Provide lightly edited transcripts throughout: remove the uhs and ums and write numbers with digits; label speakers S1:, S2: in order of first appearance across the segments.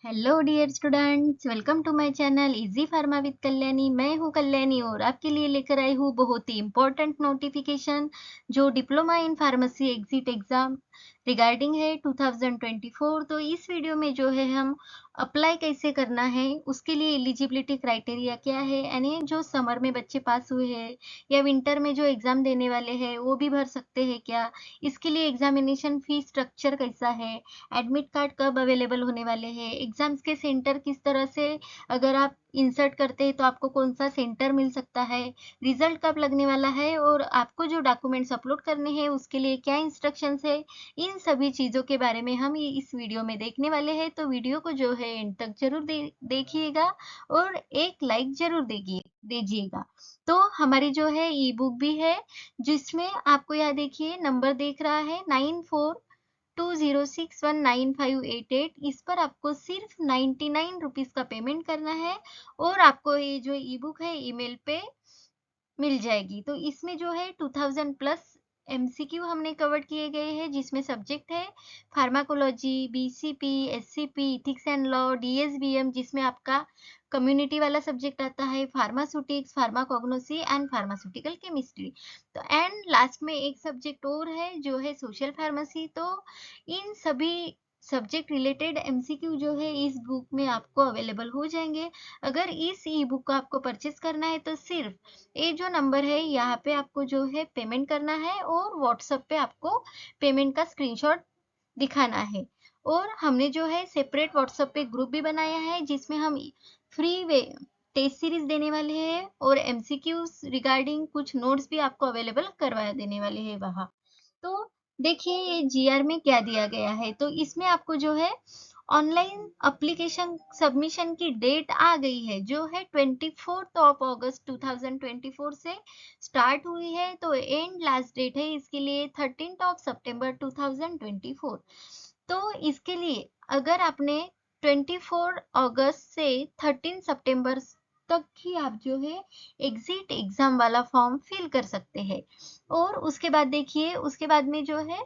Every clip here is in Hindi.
S1: Hello dear students, welcome to my channel easy pharma with Kalyani. मैं हूं कल्याणी और आपके लिए लेकर आई हूं बहुत ही इम्पोर्टेंट नोटिफिकेशन जो diploma in pharmacy exit exam regarding है 2024। तो इस वीडियो में जो है हम अप्लाई कैसे करना है, उसके लिए एलिजिबिलिटी क्राइटेरिया क्या है, यानी जो समर में बच्चे पास हुए हैं या विंटर में जो एग्जाम देने वाले हैं वो भी भर सकते हैं क्या, इसके लिए एग्जामिनेशन फी स्ट्रक्चर कैसा है, एडमिट कार्ड कब अवेलेबल होने वाले हैं, एग्जाम्स के सेंटर किस तरह से अगर आप इंसर्ट करते हैं तो आपको कौन सा सेंटर मिल सकता है, रिजल्ट कब लगने वाला है और आपको जो डॉक्यूमेंट्स अपलोड करने हैं उसके लिए क्या इंस्ट्रक्शंस है, इन सभी चीज़ों के बारे में हम इस वीडियो में देखने वाले हैं। तो वीडियो को जो है एंड तक जरूर देखिएगा और एक लाइक जरूर दीजिएगा। तो हमारी जो है ई बुक भी है जिसमें आपको यहाँ देखिए नंबर देख रहा है 9420619588। इस पर आपको सिर्फ 99 रुपीज का पेमेंट करना है और आपको ये जो ई बुक है ईमेल पे मिल जाएगी। तो इसमें जो है 2000 प्लस एमसीक्यू हमने कवर किए गए हैं जिसमें सब्जेक्ट है pharmacology, BCP, SCP, ethics and law, DSBM जिसमें आपका कम्युनिटी वाला सब्जेक्ट आता है, pharmaceutics, pharmacognosy and pharmaceutical chemistry. तो एंड लास्ट में एक सब्जेक्ट और है जो है सोशल फार्मेसी। तो इन सभी सब्जेक्ट रिलेटेड एमसीक्यू जो है इस बुक में आपको अवेलेबल हो जाएंगे। अगर इस ई बुक को आपको परचेस करना है तो सिर्फ ये जो नंबर है यहाँ पे आपको जो है पेमेंट करना है और व्हाट्सएप पे आपको पेमेंट का स्क्रीनशॉट दिखाना है। और हमने जो है सेपरेट व्हाट्सएप पे ग्रुप भी बनाया है जिसमें हम फ्री वे टेस्ट सीरीज देने वाले हैं और एमसीक्यूज रिगार्डिंग कुछ नोट्स भी आपको अवेलेबल करवा देने वाले हैं वहाँ। तो देखिए ये जीआर में क्या दिया गया है, तो इसमें आपको जो है ऑनलाइन एप्लीकेशन सबमिशन की डेट आ गई है जो है 24 अगस्त 2024 से स्टार्ट हुई है। तो एंड लास्ट डेट है इसके लिए 13 सितंबर 2024। तो इसके लिए अगर आपने 24 अगस्त से 13 सितंबर तक ही आप जो है एग्जिट एग्जाम वाला फॉर्म फिल कर सकते हैं। और उसके बाद देखिए उसके बाद में जो है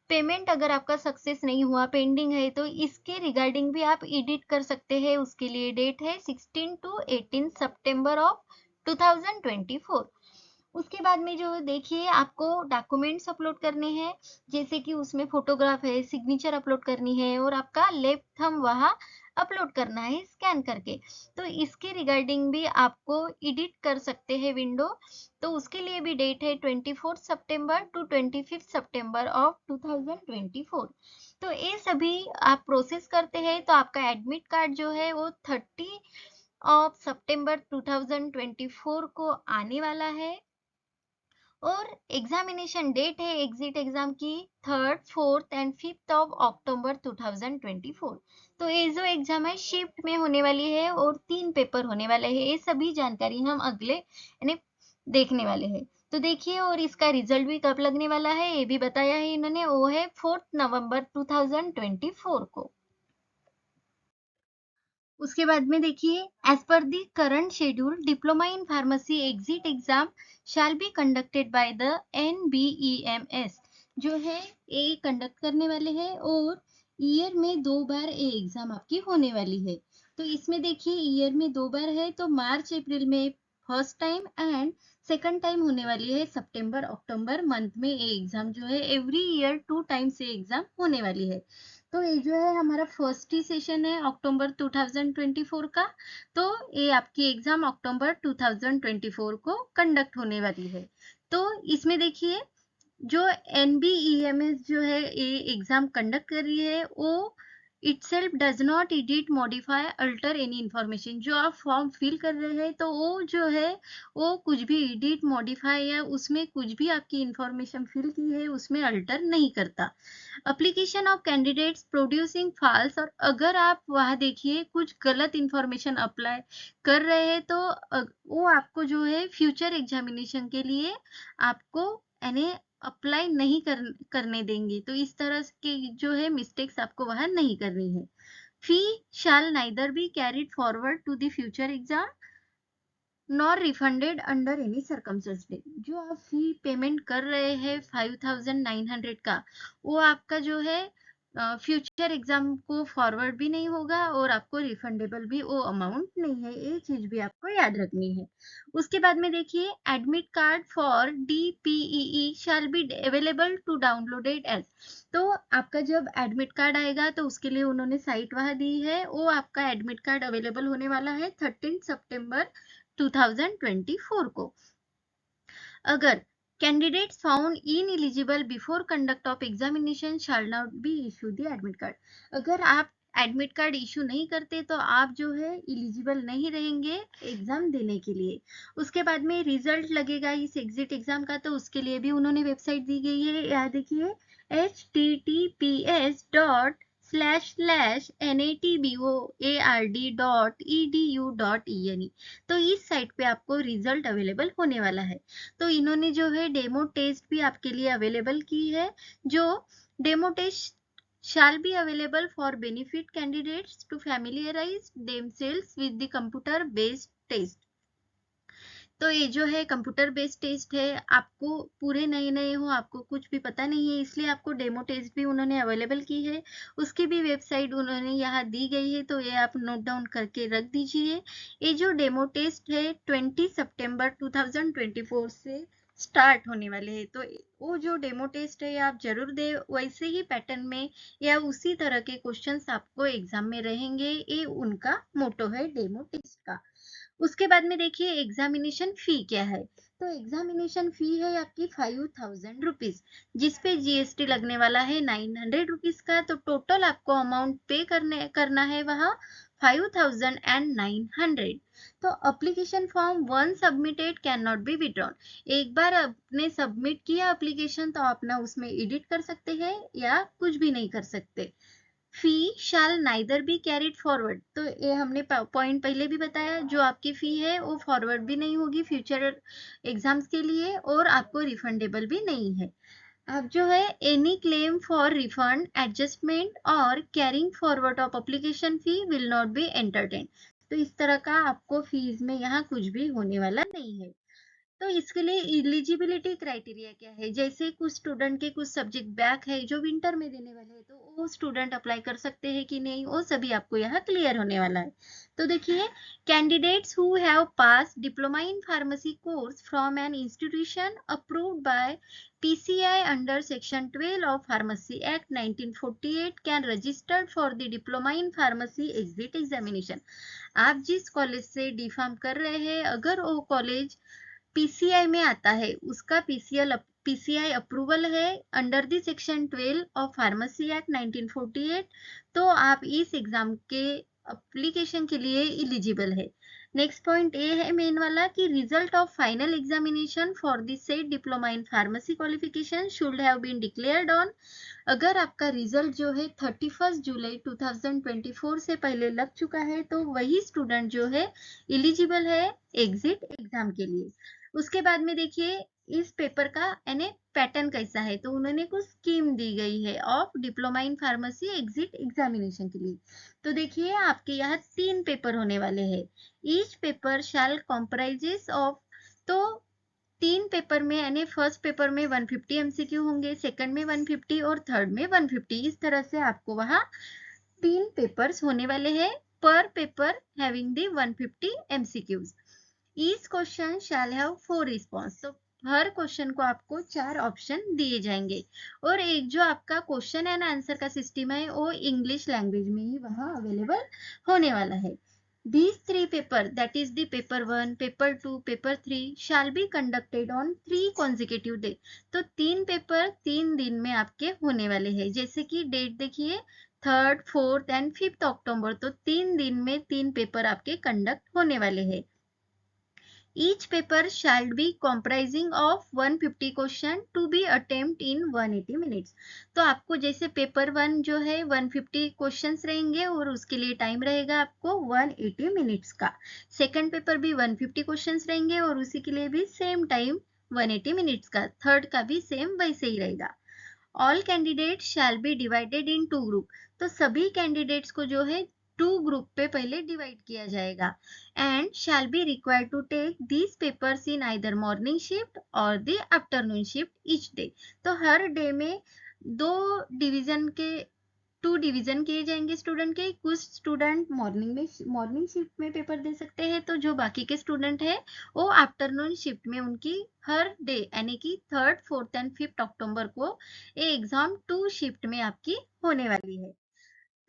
S1: पेमेंट अगर आपका सक्सेस नहीं हुआ, पेंडिंग है, तो इसके रिगार्डिंग भी आप एडिट कर सकते हैं। उसके लिए डेट है 16 to 18 सितंबर 2024। उसके बाद में जो देखिए आपको डॉक्यूमेंट्स अपलोड करने हैं, जैसे कि उसमें फोटोग्राफ है, सिग्नेचर अपलोड करनी है और आपका लेफ्ट थंब वहाँ अपलोड करना है स्कैन करके। तो इसके रिगार्डिंग भी आपको एडिट कर सकते हैं विंडो। तो उसके लिए भी डेट है 24 सितंबर to 25 सितंबर 2024। तो ये सभी आप प्रोसेस करते हैं तो आपका एडमिट कार्ड जो है वो 30 सितंबर 2024 को आने वाला है। और एग्जामिनेशन डेट है एग्जिट एग्जाम की 3, 4 एंड 5 अक्टूबर 2024। तो ये जो एग्जाम है शिफ्ट में होने वाली है और 3 पेपर होने वाले हैं। ये सभी जानकारी हम अगले यानी देखने वाले हैं। तो देखिए और इसका रिजल्ट भी कब लगने वाला है ये भी बताया है इन्होंने, वो है 4 नवंबर 2024 को। उसके बाद में देखिए as per the current schedule diploma in pharmacy exit exam shall be conducted by the NBEMS जो है ये कंडक्ट करने वाले हैं और ईयर में 2 बार ये एग्जाम आपकी होने वाली है। तो इसमें देखिए ईयर में 2 बार है तो मार्च अप्रैल में first time and second time होने वाली है सितंबर अक्टूबर मंथ में ये एग्जाम जो है एवरी ईयर 2 टाइम्स ये एग्जाम होने वाली है। तो ये जो है हमारा फर्स्ट ही सेशन है अक्टूबर 2024 का। तो ये आपकी एग्जाम अक्टूबर 2024 को कंडक्ट होने वाली है। तो इसमें देखिए जो NBEMS जो है ये एग्जाम कंडक्ट कर रही है वो itself does not edit modify alter any information। जो आप फॉर्म फिल कर रहे हैं तो वो जो है वो कुछ भी एडिट मॉडिफाई या उसमें कुछ भी आपकी इंफॉर्मेशन फिल की है उसमें अल्टर नहीं करता। Application of candidates producing false, और अगर आप वहाँ देखिए कुछ गलत इंफॉर्मेशन अप्लाई कर रहे हैं तो वो आपको जो है फ्यूचर एग्जामिनेशन के लिए आपको यानी अप्लाई नहीं करने देंगे। तो इस तरह के जो है मिस्टेक्स आपको वहाँ नहीं करनी है। Fee shall neither be carried forward to the future exam nor refunded under any circumstance. जो आप फी पेमेंट कर रहे हैं 5900 का, वो आपका जो है फ्यूचर एग्जाम को फॉरवर्ड भी नहीं होगा और आपको रिफंडेबल भी वो अमाउंट नहीं है, ये चीज भी आपको याद रखनी है। उसके बाद में देखिए admit card for DPEE shall be available to downloaded as. तो आपका जब एडमिट कार्ड आएगा तो उसके लिए उन्होंने साइट वहां दी है, वो आपका एडमिट कार्ड अवेलेबल होने वाला है 13 सितंबर 2024 को। अगर candidates found ineligible before conduct of examination shall not be issued the admit card। अगर आप एडमिट कार्ड इशू नहीं करते तो आप जो है इलिजिबल नहीं रहेंगे एग्जाम देने के लिए। उसके बाद में रिजल्ट लगेगा इस एग्जिट एग्जाम का, तो उसके लिए भी उन्होंने वेबसाइट दी गई है, यहाँ देखिए https://natboard.edu.in। तो इस साइट पे आपको रिजल्ट अवेलेबल होने वाला है। तो इन्होंने जो है डेमो टेस्ट भी आपके लिए अवेलेबल की है, जो demo test shall be available for benefit candidates to familiarize themselves with the computer based test। तो ये जो है कंप्यूटर बेस्ड टेस्ट है, आपको पूरे नए नए हो, आपको कुछ भी पता नहीं है, इसलिए आपको डेमो टेस्ट भी उन्होंने अवेलेबल की है, उसकी भी वेबसाइट उन्होंने यहाँ दी गई है, तो ये आप नोट डाउन करके रख दीजिए। ये जो डेमो टेस्ट है 20 सितंबर 2024 से स्टार्ट होने वाले हैं, तो वो जो डेमो टेस्ट है आप जरूर दे, वैसे ही पैटर्न में या उसी तरह के क्वेश्चंस आपको एग्जाम में रहेंगे, ये उनका मोटो है डेमो टेस्ट का। उसके बाद में देखिए एग्जामिनेशन फी क्या है। तो एग्जामिनेशन फी है आपकी 5000 रुपीज, जिसपे जीएसटी लगने वाला है 900 रुपीज का। तो टोटल आपको अमाउंट पे करना है वहाँ 5900। तो application form one submitted can not be withdrawn. एक बार आपने सबमिट किया एप्लीकेशन तो आप ना उसमें एडिट कर सकते हैं या कुछ भी नहीं कर सकते। फी shall neither be carried forward. तो ये हमने पॉइंट पहले भी बताया, जो आपकी फी है वो फॉरवर्ड भी नहीं होगी फ्यूचर एग्जाम्स के लिए और आपको रिफंडेबल भी नहीं है। अब जो है any claim for refund adjustment और carrying forward of application fee will not be entertain. तो इस तरह का आपको फीस में यहाँ कुछ भी होने वाला नहीं है। तो इसके लिए एलिजिबिलिटी क्राइटेरिया क्या है, जैसे कुछ स्टूडेंट के कुछ सब्जेक्ट बैक है जो विंटर में देने वाले हैं, तो वो स्टूडेंट अप्लाई कर सकते हैं कि नहीं, वो सभी आपको यहाँ क्लियर होने वाला है। तो देखिए candidates who have pass diploma in pharmacy course from an institution approved by PCI under Section 12 of Pharmacy Act 1948 can register for the diploma in pharmacy exit examination। आप जिस कॉलेज से डी फार्म कर रहे हैं, अगर वो कॉलेज पीसीआई में आता है, उसका पीसीआई अप्रूवल है under the section 12 of pharmacy act 1948, तो आप इस एग्जाम के एप्लीकेशन के लिए एलिजिबल है। नेक्स्ट पॉइंट ये है मेन वाला कि result of final examination for the set diploma in pharmacy qualification should have been declared on. अगर आपका रिजल्ट जो है 31 जुलाई 2024 से पहले लग चुका है, तो वही स्टूडेंट जो है एलिजिबल है एग्जिट एग्जाम के लिए। उसके बाद में देखिए इस पेपर का यानी पैटर्न कैसा है, तो उन्होंने कुछ स्कीम दी गई है of diploma in pharmacy exit examination के लिए। तो देखिए आपके यहाँ 3 पेपर होने वाले हैं। Each paper shall comprises of, तो 3 पेपर में यानी फर्स्ट पेपर में 150 MCQ होंगे, सेकंड में 150 और थर्ड में 150। इस तरह से आपको वहाँ 3 पेपर्स होने वाले हैं, पर paper having the 150 MCQs। Each question shall have 4 response. तो हर क्वेश्चन को आपको 4 ऑप्शन दिए जाएंगे और एक जो आपका क्वेश्चन एंड आंसर का सिस्टम है वो इंग्लिश लैंग्वेज में ही वहाँ अवेलेबल होने वाला है। These 3 paper, that is the paper 1, paper 2, paper 3 shall be conducted on 3 consecutive day। तो 3 पेपर 3 दिन में आपके होने वाले हैं, जैसे कि डेट देखिए 3rd, 4th एंड 5th अक्टूबर। तो 3 दिन में 3 पेपर आपके कंडक्ट होने वाले हैं। Each paper shall be comprising of 150 question to be attempt in 180 minutes। तो आपको जैसे पेपर 1 जो है 150 क्वेश्चंस रहेंगे और उसके लिए टाइम रहेगा आपको 180 मिनट्स का। सेकंड पेपर भी 150 क्वेश्चंस रहेंगे और उसी के लिए भी सेम टाइम 180 मिनट्स का। थर्ड का भी सेम वैसे ही रहेगा। All candidate shall be divided in 2 group. तो सभी कैंडिडेट्स को जो है 2 ग्रुप पे पहले डिवाइड किया जाएगा and shall be required to take these papers in either morning shift और the afternoon shift each day. तो हर डे में 2 डिवीजन के टू डिवीजन किए जाएंगे स्टूडेंट के। कुछ स्टूडेंट मॉर्निंग शिफ्ट में पेपर दे सकते हैं, तो जो बाकी के स्टूडेंट है वो आफ्टरनून शिफ्ट में, उनकी हर डे यानी कि 3rd 4th एंड 5th अक्टूबर को ये एग्जाम 2 शिफ्ट में आपकी होने वाली है।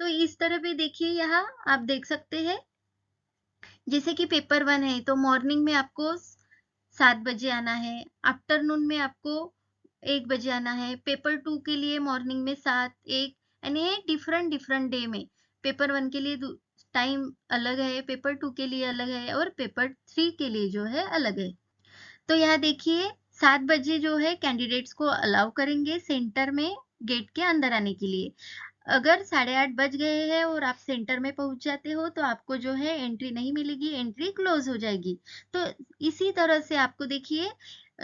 S1: तो इस तरह पे देखिए, यहाँ आप देख सकते हैं जैसे कि पेपर 1 है तो मॉर्निंग में आपको 7 बजे आना है, आफ्टरनून में आपको 1 बजे आना है। पेपर 2 के लिए मॉर्निंग में 7, 1 यानी डिफरेंट डिफरेंट डे में पेपर 1 के लिए टाइम अलग है, पेपर 2 के लिए अलग है और पेपर 3 के लिए जो है अलग है। तो यहाँ देखिए 7 बजे जो है कैंडिडेट्स को अलाउ करेंगे सेंटर में गेट के अंदर आने के लिए। अगर 8:30 बज गए हैं और आप सेंटर में पहुंच जाते हो तो आपको जो है एंट्री नहीं मिलेगी, एंट्री क्लोज हो जाएगी। तो इसी तरह से आपको देखिए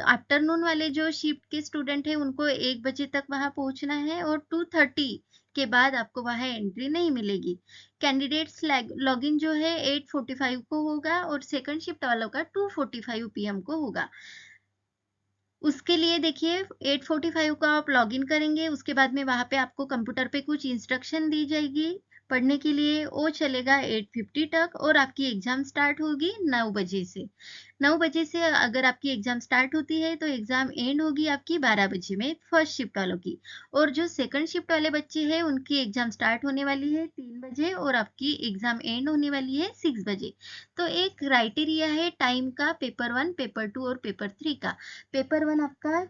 S1: आफ्टरनून वाले जो शिफ्ट के स्टूडेंट है उनको 1 बजे तक वहां पहुंचना है और 2:30 के बाद आपको वहां एंट्री नहीं मिलेगी। कैंडिडेट्स लॉगिन जो है 8:45 को होगा और सेकंड शिफ्ट वालों का 2:45 PM को होगा। उसके लिए देखिए 8:45 को आप लॉगिन करेंगे, उसके बाद में वहां पे आपको कंप्यूटर पे कुछ इंस्ट्रक्शन दी जाएगी पढ़ने के लिए, वो चलेगा 8:50 तक और आपकी एग्जाम स्टार्ट होगी 9 बजे से। 9 बजे से अगर आपकी एग्जाम स्टार्ट होती है तो एग्जाम एंड होगी आपकी 12 बजे में फर्स्ट शिफ्ट वालों की। और जो सेकंड शिफ्ट वाले बच्चे हैं उनकी एग्जाम स्टार्ट होने वाली है 3 बजे और आपकी एग्जाम एंड होने वाली है 6 बजे। तो एक क्राइटेरिया है टाइम का पेपर 1, पेपर 2 और पेपर 3 का। पेपर 1 आपका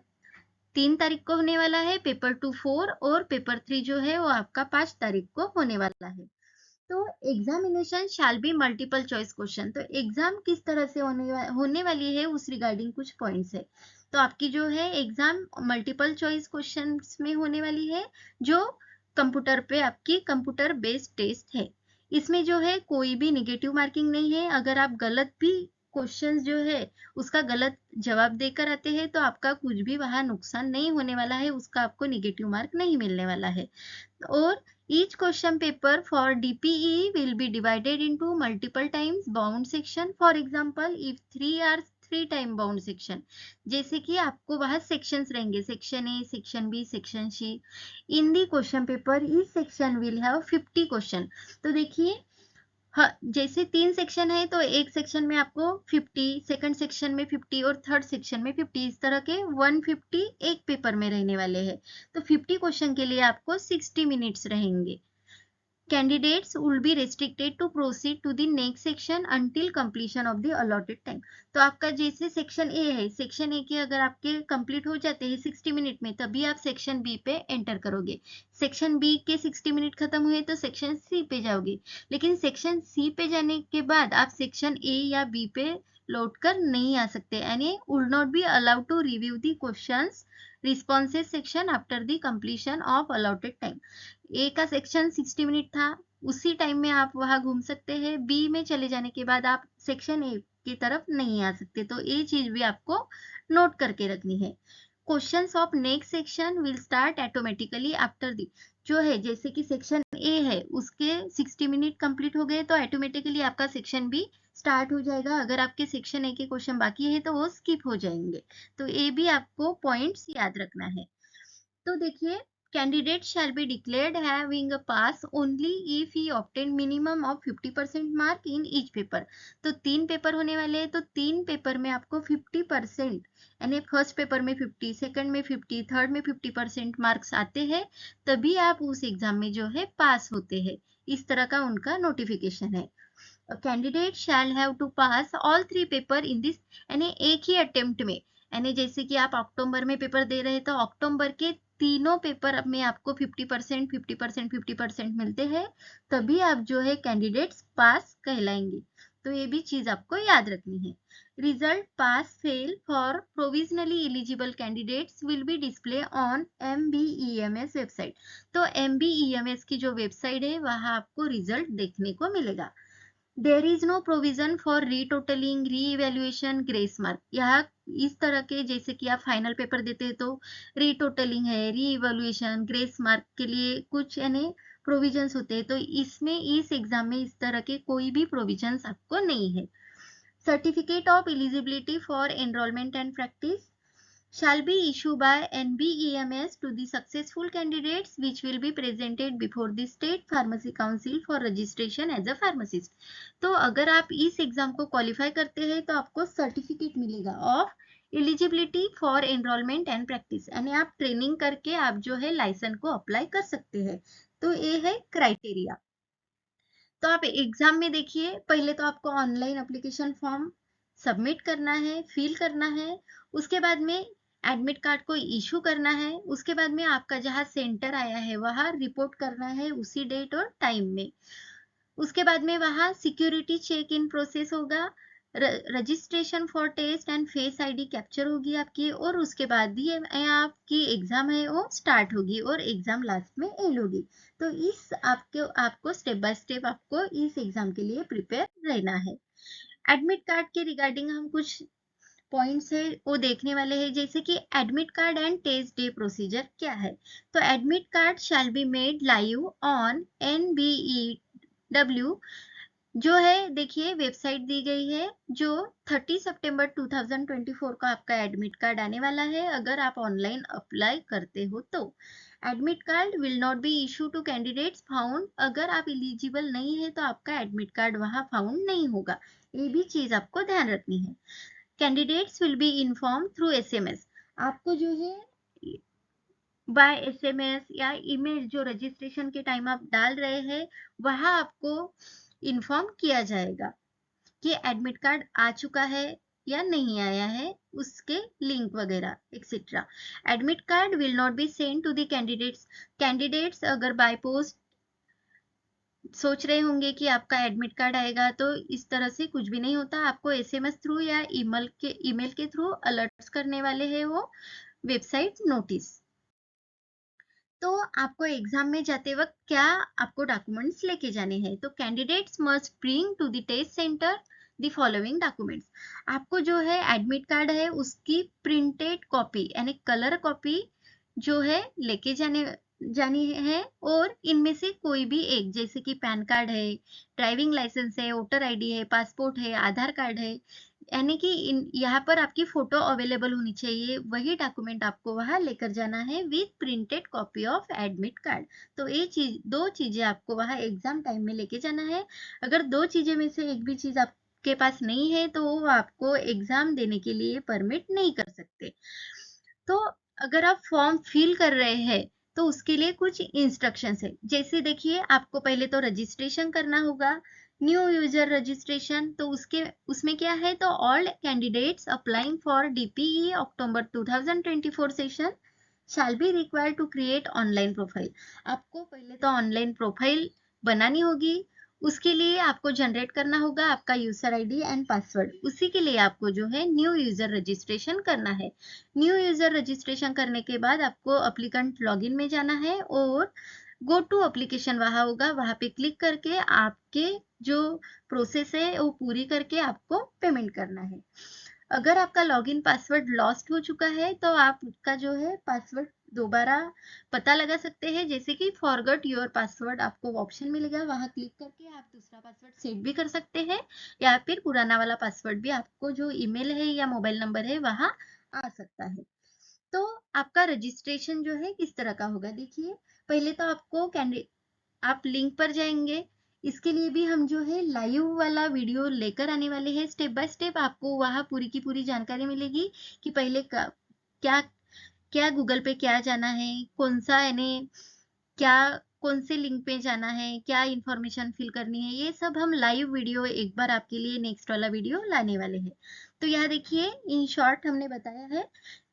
S1: 3 तारीख को होने वाला है, पेपर 2 4 और पेपर 3 जो है वो आपका 5 तारीख को होने वाला है। तो examination shall be multiple choice question. तो एग्जाम किस तरह से होने वाली है उस रिगार्डिंग कुछ पॉइंट्स है। तो आपकी जो है एग्जाम मल्टीपल चॉइस क्वेश्चंस में होने वाली है, जो कंप्यूटर पे आपकी कंप्यूटर बेस्ड टेस्ट है। इसमें जो है कोई भी निगेटिव मार्किंग नहीं है। अगर आप गलत भी क्वेश्चंस जो है उसका गलत जवाब देकर आते हैं तो आपका कुछ भी वहां नुकसान नहीं होने वाला है, उसका आपको निगेटिव मार्क नहीं मिलने वाला है। और each question paper for DPE will be divided into multiple times bound section. For example, if 3 are 3 time bound section, जैसे कि आपको वहां sections रहेंगे, section A, section B, section C. In the question paper, each section will have 50 question. तो देखिए हाँ, जैसे 3 सेक्शन है तो एक सेक्शन में आपको 50, सेकंड सेक्शन में 50 और थर्ड सेक्शन में 50, इस तरह के 150 एक पेपर में रहने वाले हैं। तो 50 क्वेश्चन के लिए आपको 60 मिनट्स रहेंगे। Candidates will be restricted to proceed to the next section until completion of the allotted time. तो आपका जैसे सेक्शन ए है, सेक्शन ए के अगर आपके कंप्लीट हो जाते हैं 60 मिनट में, तभी आप सेक्शन बी पे एंटर करोगे। सेक्शन बी के 60 मिनट खत्म हुए तो सेक्शन सी पे जाओगे, लेकिन सेक्शन सी पे जाने के बाद आप सेक्शन ए या बी पे लौट कर नहीं आ सकते, यानी will not be allowed to review the questions responses section after the completion of allotted time. ए का सेक्शन 60 मिनट था, उसी टाइम में आप वहां घूम सकते हैं। बी में चले जाने के बाद आप सेक्शन ए की तरफ नहीं आ सकते। तो ये चीज भी आपको नोट करके रखनी है। Questions of next section will start automatically after the, जो है जैसे कि सेक्शन ए है उसके 60 मिनट कंप्लीट हो गए तो ऑटोमेटिकली आपका सेक्शन बी स्टार्ट हो जाएगा। अगर आपके सेक्शन ए के क्वेश्चन बाकी है तो वो स्किप हो जाएंगे। तो ये भी आपको पॉइंट्स याद रखना है। तो देखिए candidate shall be declared having a pass only if he obtained minimum of 50% mark in each paper. तो 3 पेपर होने वाले हैं तो 3 पेपर में आपको 50% यानी फर्स्ट पेपर में 50, सेकंड में 50, थर्ड में 50% मार्क्स आते हैं, तभी आप उस एग्जाम में जो है पास होते हैं। इस तरह का उनका नोटिफिकेशन है। Candidate shall have to pass all 3 paper in this, यानी एक ही अटेम्प्ट में, यानी जैसे कि आप अक्टूबर में पेपर दे रहे तो अक्टूबर के तीनों पेपर में आपको 50%, 50%, 50% मिलते हैं, तभी आप जो है कैंडिडेट्स पास कहलाएंगे। तो ये भी चीज आपको याद रखनी है। Result pass fail for provisionally eligible candidates will be display on MBEMS website. तो MBEMS की जो वेबसाइट है वहां आपको रिजल्ट देखने को मिलेगा। There is no provision for retotalling, reevaluation, grace mark. यहाँ इस तरह के जैसे कि आप फाइनल पेपर देते हैं तो रीटोटलिंग है, रीइवैल्यूएशन, ग्रेस मार्क के लिए कुछ यानी प्रोविजंस होते हैं, तो इसमें इस एग्जाम में इस तरह के कोई भी प्रोविजंस आपको नहीं है। Certificate of eligibility for enrolment and practice shall be issued by NBEMS to the successful candidates which will be presented before the State Pharmacy Council for registration as a pharmacist. तो अगर आप इस एग्जाम को क्वालिफाई करते हैं तो आपको सर्टिफिकेट मिलेगा of eligibility for enrolment and practice, यानी आप ट्रेनिंग करके आप जो है लाइसेंस को अप्लाई कर सकते हैं। तो ये है क्राइटेरिया। तो आप एग्जाम में देखिए, पहले तो आपको ऑनलाइन एप्लीकेशन फॉर्म सबमिट करना है, फिल करना है। उसके बाद में एडमिट कार्ड को इशू करना है। उसके बाद में आपका जहाँ सेंटर आया है वहाँ रिपोर्ट करना है उसी डेट और टाइम में। उसके बाद में वहाँ सिक्योरिटी चेक इन प्रोसेस होगा, registration for test and face ID capture होगी आपकी, और उसके बाद ही आपकी एग्जाम है वो स्टार्ट होगी और एग्जाम लास्ट में एंड होगी। तो इस आपको स्टेप बाय स्टेप आपको इस एग्जाम के लिए प्रिपेयर रहना है। एडमिट कार्ड के रिगार्डिंग हम कुछ पॉइंट्स है वो देखने वाले हैं, जैसे कि admit card and test day procedure क्या है। तो admit card shall be made live on NBEW, जो है देखिए वेबसाइट दी गई है, जो 30 सितंबर 2024 को आपका एडमिट कार्ड आने वाला है अगर आप ऑनलाइन अप्लाई करते हो तो। Admit card will not be issue to candidates found, अगर आप इलिजिबल नहीं है तो आपका एडमिट कार्ड वहां फाउंड नहीं होगा, ये भी चीज आपको ध्यान रखनी है। Candidates will be inform through SMS, आपको जो है बाय SMS या ईमेल जो रजिस्ट्रेशन के टाइम आप डाल रहे हैं वहां आपको इन्फॉर्म किया जाएगा कि एडमिट कार्ड आ चुका है या नहीं आया है, उसके लिंक वगैरह etcetera. Admit card will not be send to the candidates अगर बाय पोस्ट सोच रहे होंगे कि आपका एडमिट कार्ड आएगा, तो इस तरह से कुछ भी नहीं होता। आपको SMS थ्रू या ईमेल के थ्रू अलर्ट्स करने वाले हैं वो वेबसाइट नोटिस। तो आपको एग्जाम में जाते वक्त क्या आपको डॉक्यूमेंट्स लेके जाने हैं, तो candidates must bring to the test centre the following documents. आपको जो है एडमिट कार्ड है उसकी प्रिंटेड कॉपी यानी कलर कॉपी जो है लेके जानी है, और इनमें से कोई भी एक, जैसे कि पैन कार्ड है, ड्राइविंग लाइसेंस है, वोटर ID है, पासपोर्ट है, आधार कार्ड है, यानी कि यहाँ पर आपकी फोटो अवेलेबल होनी चाहिए, वही डॉक्यूमेंट आपको वहां लेकर जाना है with printed copy of admit card. तो ये दो चीजें आपको वहां एग्जाम टाइम में लेके जाना है। अगर दो चीजें में से एक भी चीज आपके पास नहीं है तो वो आपको एग्जाम देने के लिए परमिट नहीं कर सकते। तो अगर आप फॉर्म फिल कर रहे हैं तो उसके लिए कुछ इंस्ट्रक्शंस है, जैसे देखिए आपको पहले तो रजिस्ट्रेशन करना होगा, न्यू यूजर रजिस्ट्रेशन। तो उसमें क्या है, तो all candidates applying for DPE October 2024 session shall be required to create online profile. आपको पहले तो ऑनलाइन प्रोफाइल बनानी होगी, उसके लिए आपको जनरेट करना होगा आपका यूजर ID एंड पासवर्ड। उसी के लिए आपको जो है न्यू यूजर रजिस्ट्रेशन करना है। न्यू यूजर रजिस्ट्रेशन करने के बाद आपको एप्लीकेंट लॉगिन में जाना है और गो टू एप्लीकेशन वहां होगा, वहां पे क्लिक करके आपके जो प्रोसेस है वो पूरी करके आपको पेमेंट करना है। अगर आपका लॉगिन पासवर्ड लॉस्ट हो चुका है तो आप उसका जो है पासवर्ड दोबारा पता लगा सकते हैं, जैसे कि फॉरगेट योर पासवर्ड आपको ऑप्शन मिलेगा, वहां क्लिक करके आप दूसरा पासवर्ड सेट भी कर सकते हैं, या फिर पुराना वाला पासवर्ड भी आपको जो ईमेल है या मोबाइल नंबर है वहां आ सकता है। तो आपका रजिस्ट्रेशन जो है किस तरह का होगा, देखिए पहले तो आपको आप लिंक पर जाएंगे, इसके लिए भी हम जो है लाइव वाला वीडियो लेकर आने वाले हैं, स्टेप बाय स्टेप आपको वहां पूरी की पूरी जानकारी मिलेगी कि पहले क्या क्या गूगल पे क्या जाना है, कौन सा यानी क्या कौन से लिंक पे जाना है, क्या इंफॉर्मेशन फिल करनी है, ये सब हम लाइव वीडियो एक बार आपके लिए नेक्स्ट वाला वीडियो लाने वाले हैं। तो यहाँ देखिए इन शॉर्ट हमने बताया है।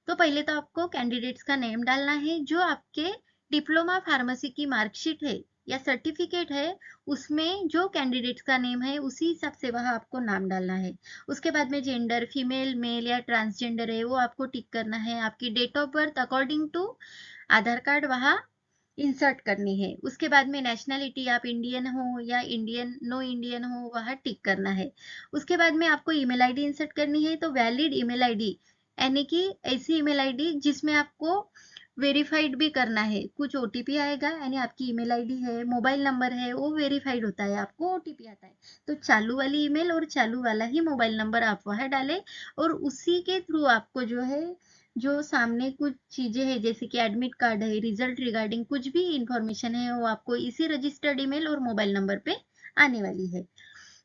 S1: तो पहले तो आपको कैंडिडेट्स का नेम डालना है, जो आपके डिप्लोमा फार्मेसी की मार्कशीट है या सर्टिफिकेट है उसमें जो कैंडिडेट्स का नेम है उसी हिसाब से वहां आपको नाम डालना है। उसके बाद में जेंडर फीमेल मेल या ट्रांसजेंडर है वो आपको टिक करना है। आपकी date of birth according to Aadhaar card वहां इंसर्ट करनी है। उसके बाद में नेशनलिटी आप इंडियन हो या इंडियन नो इंडियन हो वहां टिक करना है। उसके बाद में आपको ईमेल आईडी इंसर्ट करनी है, तो वैलिड ईमेल आईडी यानी कि ऐसी ईमेल आईडी जिसमें आपको वेरीफाइड भी करना है, कुछ OTP आएगा, यानी आपकी ईमेल आईडी है मोबाइल नंबर है वो वेरीफाइड होता है, आपको OTP आता है, तो चालू वाली ईमेल और चालू वाला ही मोबाइल नंबर आप वहां डालें और उसी के थ्रू आपको जो है जो सामने कुछ चीजें हैं जैसे कि एडमिट कार्ड है, रिजल्ट रिगार्डिंग कुछ भी इंफॉर्मेशन है वो आपको इसी रजिस्टर्ड ईमेल और मोबाइल नंबर पे आने वाली है।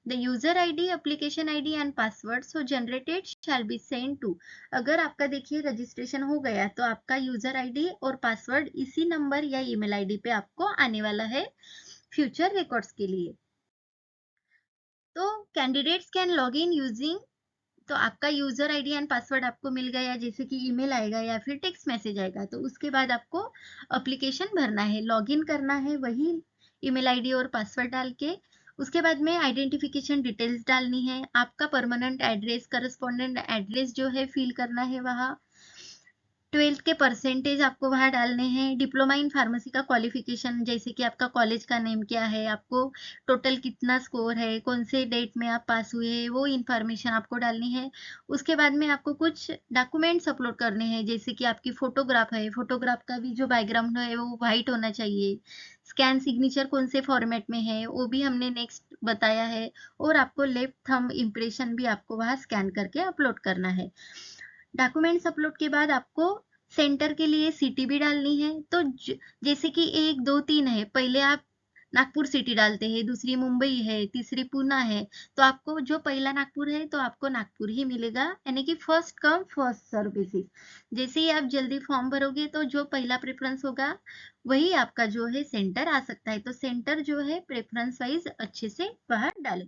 S1: The user ID, application ID and password so generated shall be send to. अगर आपका देखिए रजिस्ट्रेशन हो गया तो आपका यूजर आईडी और पासवर्ड इसी नंबर या ईमेल आईडी पे आपको आने वाला है फ्यूचर रिकॉर्ड्स के लिए। तो candidates can log in using, तो आपका यूजर आईडी एंड पासवर्ड आपको मिल गया जैसे कि ईमेल आएगा या फिर टेक्स्ट मैसेज आएगा, तो उसके बाद आपको एप्लीकेशन भरना है, लॉगिन करना है वही ईमेल आईडी और पासवर्ड डाल के। उसके बाद में आइडेंटिफिकेशन डिटेल्स डालनी है, आपका परमानेंट एड्रेस, करस्पॉन्डेंट एड्रेस जो है फिल करना है वहाँ। 12th के परसेंटेज आपको वहाँ डालने हैं। डिप्लोमा इन फार्मेसी का क्वालिफिकेशन जैसे कि आपका कॉलेज का नेम क्या है, आपको टोटल कितना स्कोर है, कौन से डेट में आप पास हुए हैं, वो इन्फॉर्मेशन आपको डालनी है। उसके बाद में आपको कुछ डॉक्यूमेंट्स अपलोड करने हैं जैसे कि आपकी फोटोग्राफ है, फोटोग्राफ का भी जो बैकग्राउंड है वो वाइट होना चाहिए। स्कैन सिग्नेचर कौन से फॉर्मेट में है वो भी हमने नेक्स्ट बताया है। और आपको लेफ्ट थंब इम्प्रेशन भी आपको वहाँ स्कैन करके अपलोड करना है। डॉक्यूमेंट्स अपलोड के बाद आपको सेंटर के लिए सिटी भी डालनी है। तो जैसे कि 1 2 3 है, पहले आप नागपुर सिटी डालते हैं, दूसरी मुंबई है, तीसरी पुणे है, तो आपको जो पहला नागपुर है तो आपको नागपुर ही मिलेगा, यानी कि first come first serve basis. जैसे ही आप जल्दी फॉर्म भरोगे तो जो पहला प्रेफरेंस होगा वही आपका जो है सेंटर आ सकता है, तो सेंटर जो है प्रेफरेंस वाइज अच्छे से बाहर डालें।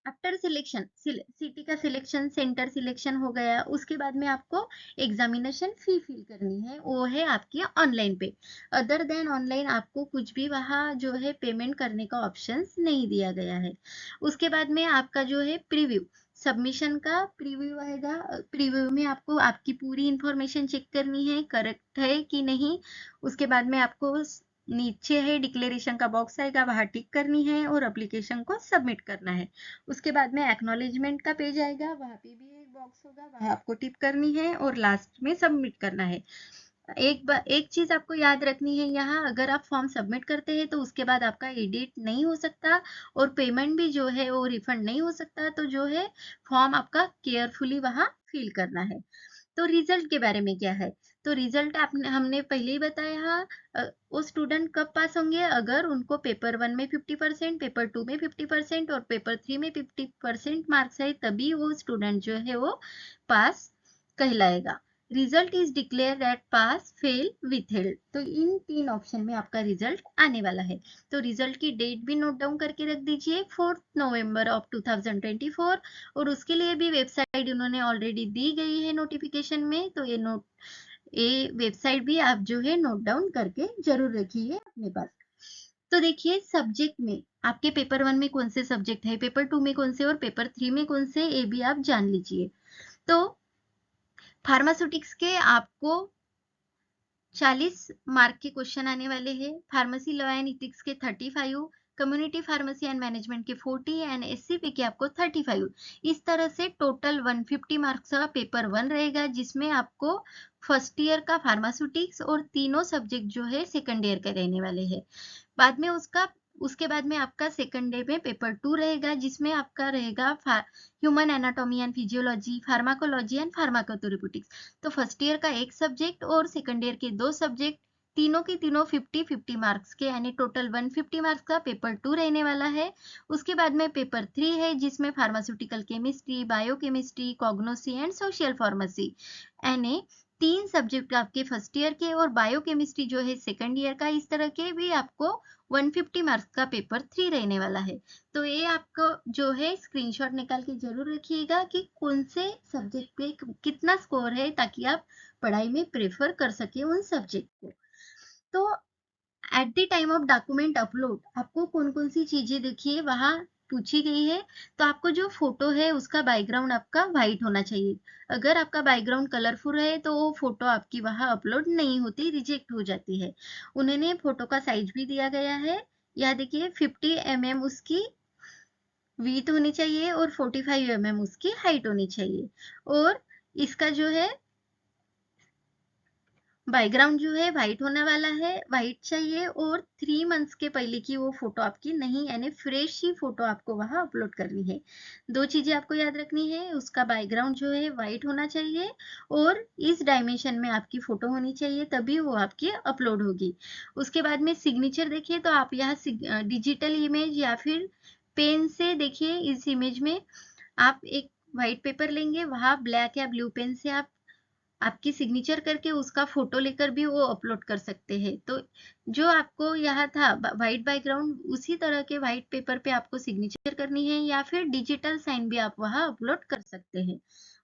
S1: आफ्टर सिलेक्शन, सिटी का सिलेक्शन, सेंटर सिलेक्शन हो गया, उसके बाद में आपको एग्जामिनेशन फी फिल करनी है, वो है आपकी ऑनलाइन पे। अदर देन ऑनलाइन आपको कुछ भी वहाँ जो है पेमेंट करने का ऑप्शंस नहीं दिया गया है। उसके बाद में आपका जो है प्रीव्यू, सबमिशन का प्रीव्यू आएगा। प्रीव्यू में आपको आपकी पूरी इंफॉर्मेशन चेक करनी है करेक्ट है कि नहीं। उसके बाद में आपको नीचे है डिक्लेरेशन का बॉक्स आएगा, वहां टिक करनी है और एप्लीकेशन को सबमिट करना है। उसके बाद में एक्नॉलेजमेंट का पेज आएगा, वहां पे भी एक बॉक्स होगा, वहां आपको टिक करनी है और लास्ट में सबमिट करना है। एक चीज आपको याद रखनी है, यहाँ अगर आप फॉर्म सबमिट करते हैं तो उसके बाद आपका एडिट नहीं हो सकता और पेमेंट भी जो है वो रिफंड नहीं हो सकता, तो जो है फॉर्म आपका केयरफुली वहां फिल करना है। तो रिजल्ट के बारे में क्या है, तो रिजल्ट आपने हमने पहले ही बताया। वो स्टूडेंट कब पास होंगे, अगर उनको पेपर 1 में 50%, पेपर 2 में 50% और पेपर 3 में 50% मार्क्स है, तभी वो स्टूडेंट जो है वो पास कहलाएगा। Result is declare eight pass fail withheld, तो इन 3 ऑप्शन में आपका रिजल्ट आने वाला है। तो रिजल्ट की डेट भी नोट डाउन करके रख दीजिए, 4 नवंबर ऑफ 2024। और उसके लिए भी वेबसाइट उन्होंने ऑलरेडी दी गई है नोटिफिकेशन में, तो ये वेबसाइट भी आप जो है नोट डाउन करके जरूर रखिए अपने पास। तो देखिए सब्जेक्ट में आपके पेपर 1 में कौन से सब्जेक्ट है, पेपर 2 में कौन से और पेपर 3 में कौन से, ये भी आप जान लीजिए। तो फार्मास्यूटिक्स के आपको 40 मार्क के क्वेश्चन आने वाले हैं, फार्मेसी लॉ एंड इथिक्स के 35, कम्युनिटी फार्मेसी एंड मैनेजमेंट के 40 एंड एससीपी के आपको 35। इस तरह से टोटल 150 मार्क्स का पेपर 1 रहेगा, जिसमें आपको फर्स्ट ईयर का फार्मास्यूटिक्स और तीनों सब्जेक्ट जो है सेकंड ईयर के रहने वाले हैं। बाद में उसके बाद में आपका सेकंड डे में पेपर 2 रहेगा, जिसमें आपका रहेगा human anatomy and physiology, pharmacology and pharmacotherapeutics. तो फर्स्ट ईयर का एक सब्जेक्ट और सेकंड ईयर के 2 सब्जेक्ट, तीनों की तीनों 50-50 मार्क्स के, यानी टोटल 150 मार्क्स का पेपर 2 रहने वाला है। उसके बाद में पेपर 3 है, जिसमें pharmaceutical chemistry, biochemistry, cognosy and social pharmacy, यानी 3 सब्जेक्ट आपके फर्स्ट ईयर के और बायोकेमिस्ट्री जो है सेकंड ईयर का, इस तरह के भी आपको 150 मार्क्स का पेपर 3 रहने वाला है। तो ये आपको जो है स्क्रीनशॉट निकाल के जरूर रखिएगा कि कौन से सब्जेक्ट पे कितना स्कोर है, ताकि आप पढ़ाई में प्रेफर कर सके उन सब्जेक्ट को। तो at the time of document upload आपको कौन कौन सी चीजें देखिए वहां पूछी गई है। तो आपको जो फोटो है उसका बैकग्राउंड आपका व्हाइट होना चाहिए। अगर आपका बैकग्राउंड कलरफुल है तो वो फोटो आपकी वहां अपलोड नहीं होती, रिजेक्ट हो जाती है। उन्होंने फोटो का साइज भी दिया गया है, यह देखिए 50 mm उसकी विड्थ होनी चाहिए और 45 mm उसकी हाइट होनी चाहिए। और इसका जो है बैकग्राउंड जो है व्हाइट होने वाला है, व्हाइट चाहिए और 3 मंथ्स के पहले की वो फोटो आपकी नहीं, यानी फ्रेश ही फोटो आपको वहां अपलोड करनी है। 2 चीजें आपको याद रखनी है, उसका बैकग्राउंड जो है व्हाइट होना चाहिए और इस डायमेंशन में आपकी फोटो होनी चाहिए, तभी वो आपकी अपलोड होगी। उसके बाद में सिग्नेचर देखिए, तो आप यहाँ डिजिटल इमेज या फिर पेन से देखिए, इस इमेज में आप एक व्हाइट पेपर लेंगे, वहां ब्लैक या ब्लू पेन से आप आपकी सिग्नेचर करके उसका फोटो लेकर भी वो अपलोड कर सकते हैं। तो जो आपको यहाँ था व्हाइट बैकग्राउंड, उसी तरह के व्हाइट पेपर पे आपको सिग्नेचर करनी है या फिर डिजिटल साइन भी आप वहां अपलोड कर सकते हैं।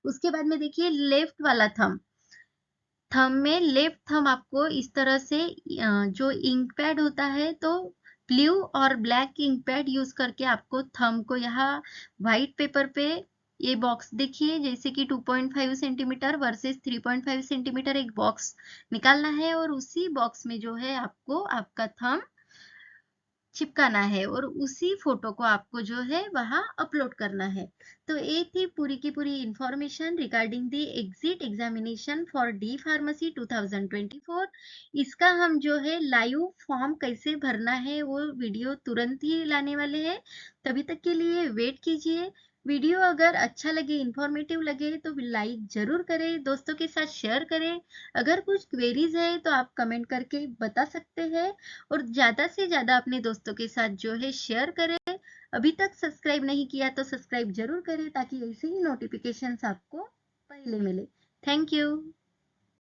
S1: उसके बाद में देखिए लेफ्ट वाला थंब, थंब में लेफ्ट थंब आपको इस तरह से जो इंक पैड होता है, तो ब्लू और ब्लैक इंक पैड यूज करके आपको थंब को यहाँ व्हाइट पेपर पे, ये बॉक्स देखिए जैसे कि 2.5 सेंटीमीटर वर्सेस 3.5 सेंटीमीटर एक बॉक्स निकालना है और उसी बॉक्स में जो है आपको आपका थंब चिपकाना है और उसी फोटो को आपको जो है वहां अपलोड करना है। तो ये थी पूरी की पूरी information regarding the exit examination for D pharmacy 2024। इसका हम जो है लाइव फॉर्म कैसे भरना है वो वीडियो तुरंत ही लाने वाले हैं, तभी तक के लिए वेट कीजिए। वीडियो अगर अच्छा लगे, इंफॉर्मेटिव लगे तो लाइक जरूर करें, दोस्तों के साथ शेयर करें। अगर कुछ क्वेरीज है तो आप कमेंट करके बता सकते हैं और ज्यादा से ज्यादा अपने दोस्तों के साथ जो है शेयर करें। अभी तक सब्सक्राइब नहीं किया तो सब्सक्राइब जरूर करें ताकि ऐसे ही नोटिफिकेशंस आपको पहले मिले। Thank you.